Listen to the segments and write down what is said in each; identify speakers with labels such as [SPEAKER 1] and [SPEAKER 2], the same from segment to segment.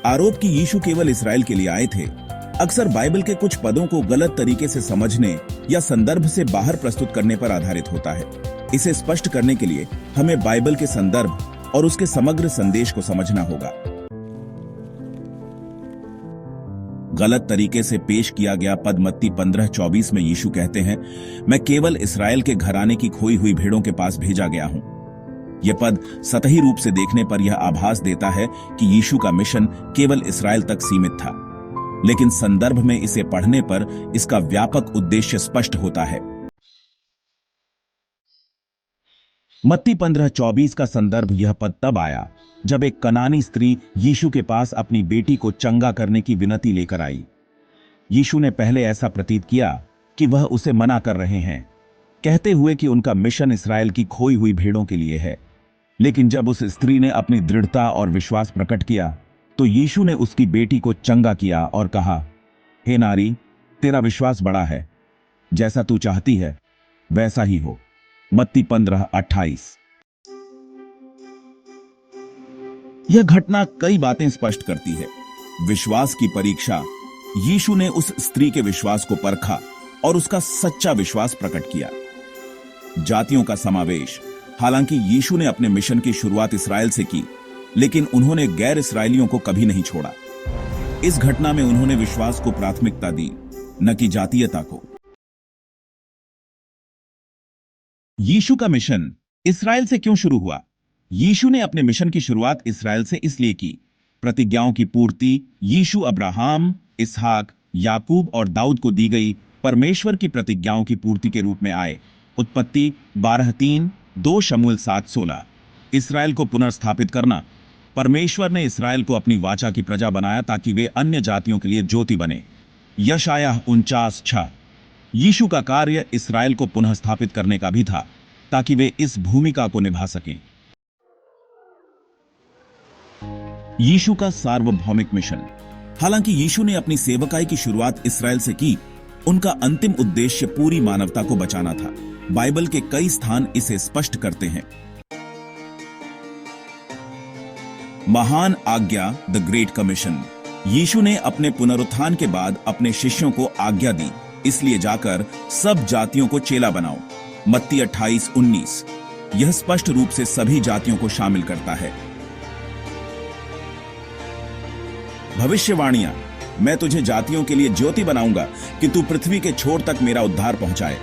[SPEAKER 1] आरोप कि यीशु केवल इसराइल के लिए आए थे अक्सर बाइबल के कुछ पदों को गलत तरीके से समझने या संदर्भ से बाहर प्रस्तुत करने पर आधारित होता है। इसे स्पष्ट करने के लिए हमें बाइबल के संदर्भ और उसके समग्र संदेश को समझना होगा। गलत तरीके से पेश किया गया पद मत्ती 15:24 में यीशु कहते हैं, मैं केवल इसराइल के घराने की खोई हुई भेड़ों के पास भेजा गया हूं। यह पद सतही रूप से देखने पर यह आभास देता है कि यीशु का मिशन केवल इसराइल तक सीमित था, लेकिन संदर्भ में इसे पढ़ने पर इसका व्यापक उद्देश्य स्पष्ट होता है। मत्ती 15:24 का संदर्भ यह पद तब आया जब एक कनानी स्त्री यीशु के पास अपनी बेटी को चंगा करने की विनती लेकर आई। यीशु ने पहले ऐसा प्रतीत किया कि वह उसे मना कर रहे हैं, कहते हुए कि उनका मिशन इसराइल की खोई हुई भेड़ों के लिए है। लेकिन जब उस स्त्री ने अपनी दृढ़ता और विश्वास प्रकट किया तो यीशु ने उसकी बेटी को चंगा किया और कहा, हे नारी, तेरा विश्वास बड़ा है, जैसा तू चाहती है वैसा ही हो। मत्ती 15:28। यह घटना कई बातें स्पष्ट करती है। विश्वास की परीक्षा। यीशु ने उस स्त्री के विश्वास को परखा और उसका सच्चा विश्वास प्रकट किया। जातियों का समावेश। हालांकि यीशु ने अपने मिशन की शुरुआत इसराइल से की, लेकिन उन्होंने गैर इसराइलियों को कभी नहीं छोड़ा। इस घटना में उन्होंने विश्वास को प्राथमिकता दी, न कि जातीयता को। यीशु का मिशन इसराइल से क्यों शुरू हुआ? यीशु ने अपने मिशन की शुरुआत इसराइल से इसलिए की। प्रतिज्ञाओं की पूर्ति। यीशु अब्राहम, इसहाक, याकूब और दाऊद को दी गई परमेश्वर की प्रतिज्ञाओं की पूर्ति के रूप में आए। उत्पत्ति 12:3, 2 शमूएल 7:16। इसराइल को पुनर्स्थापित करना। परमेश्वर ने इसराइल को अपनी वाचा की प्रजा बनाया ताकि वे अन्य जातियों के लिए ज्योति बने। यशायाह 49:6। यीशु का कार्य इसराइल को पुनः स्थापित करने का भी था ताकि वे इस भूमिका को निभा सकें। यीशु का सार्वभौमिक मिशन। हालांकि यीशु ने अपनी सेवकाई की शुरुआत इसराइल से की, उनका अंतिम उद्देश्य पूरी मानवता को बचाना था। बाइबल के कई स्थान इसे स्पष्ट करते हैं। महान आज्ञा, द ग्रेट कमीशन। यीशु ने अपने पुनरुत्थान के बाद अपने शिष्यों को आज्ञा दी, इसलिए जाकर सब जातियों को चेला बनाओ। मत्ती 28:19। यह स्पष्ट रूप से सभी जातियों को शामिल करता है। भविष्यवाणियां। मैं तुझे जातियों के लिए ज्योति बनाऊंगा कि तू पृथ्वी के छोर तक मेरा उद्धार पहुंचाए।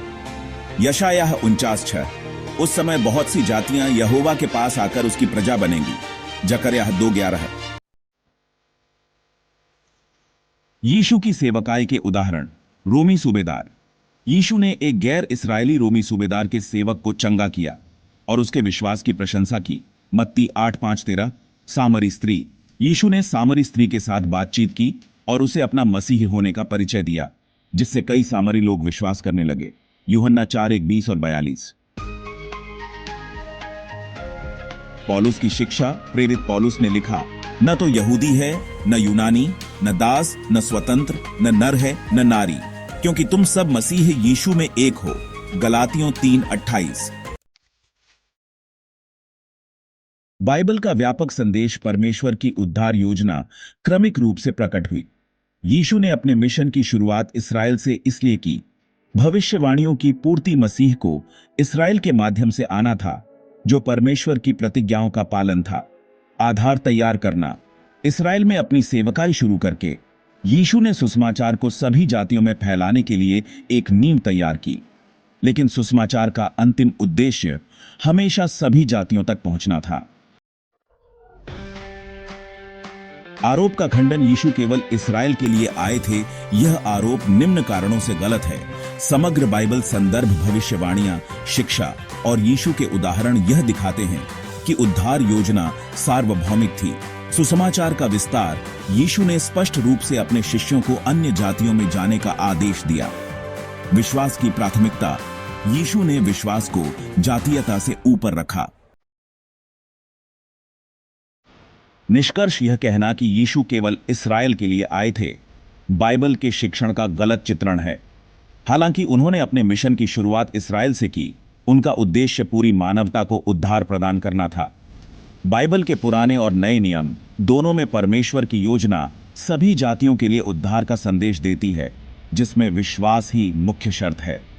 [SPEAKER 1] यशायाह 49:6। उस समय बहुत सी जातियां यहोवा के पास आकर उसकी प्रजा बनेंगी। जकरयाह 2:11। यीशु की सेवकाई के उदाहरण। रोमी सूबेदार। यीशु ने एक गैर इसराइली रोमी सूबेदार के सेवक को चंगा किया और उसके विश्वास की प्रशंसा की। मत्ती 8:5-13। सामरी स्त्री। यीशु ने सामरी स्त्री के साथ बातचीत की और उसे अपना मसीह होने का परिचय दिया, जिससे कई सामरी लोग विश्वास करने लगे। यूहन्ना 4:20 और 42। पौलुस की शिक्षा। प्रेरित पौलुस ने लिखा, न तो यहूदी है, न यूनानी, न दास, न स्वतंत्र, न नर है, न नारी, क्योंकि तुम सब मसीह यीशु में एक हो। गलातियों 3:28। बाइबल का व्यापक संदेश। परमेश्वर की उद्धार योजना क्रमिक रूप से प्रकट हुई। यीशु ने अपने मिशन की शुरुआत इसराइल से इसलिए की। भविष्यवाणियों की पूर्ति मसीह को इसराइल के माध्यम से आना था, जो परमेश्वर की प्रतिज्ञाओं का पालन था। आधार तैयार करना। इसराइल में अपनी सेवकाई शुरू करके यीशु ने सुसमाचार को सभी जातियों में फैलाने के लिए एक नींव तैयार की, लेकिन सुसमाचार का अंतिम उद्देश्य हमेशा सभी जातियों तक पहुंचना था। आरोप का खंडन। यीशु केवल इसराइल के लिए आए थे। यह आरोप निम्न कारणों से गलत है। समग्र बाइबल संदर्भ, भविष्यवाणियां, शिक्षा और यीशु के उदाहरण यह दिखाते हैं कि उद्धार योजना सार्वभौमिक थी। सुसमाचार का विस्तार। यीशु ने स्पष्ट रूप से अपने शिष्यों को अन्य जातियों में जाने का आदेश दिया। विश्वास की प्राथमिकता। यीशु ने विश्वास को जातीयता से ऊपर रखा। निष्कर्ष। यह कहना कि यीशु केवल इसराइल के लिए आए थे, बाइबल के शिक्षण का गलत चित्रण है। हालांकि उन्होंने अपने मिशन की शुरुआत इसराइल से की, उनका उद्देश्य पूरी मानवता को उद्धार प्रदान करना था। बाइबल के पुराने और नए नियम दोनों में परमेश्वर की योजना सभी जातियों के लिए उद्धार का संदेश देती है, जिसमें विश्वास ही मुख्य शर्त है।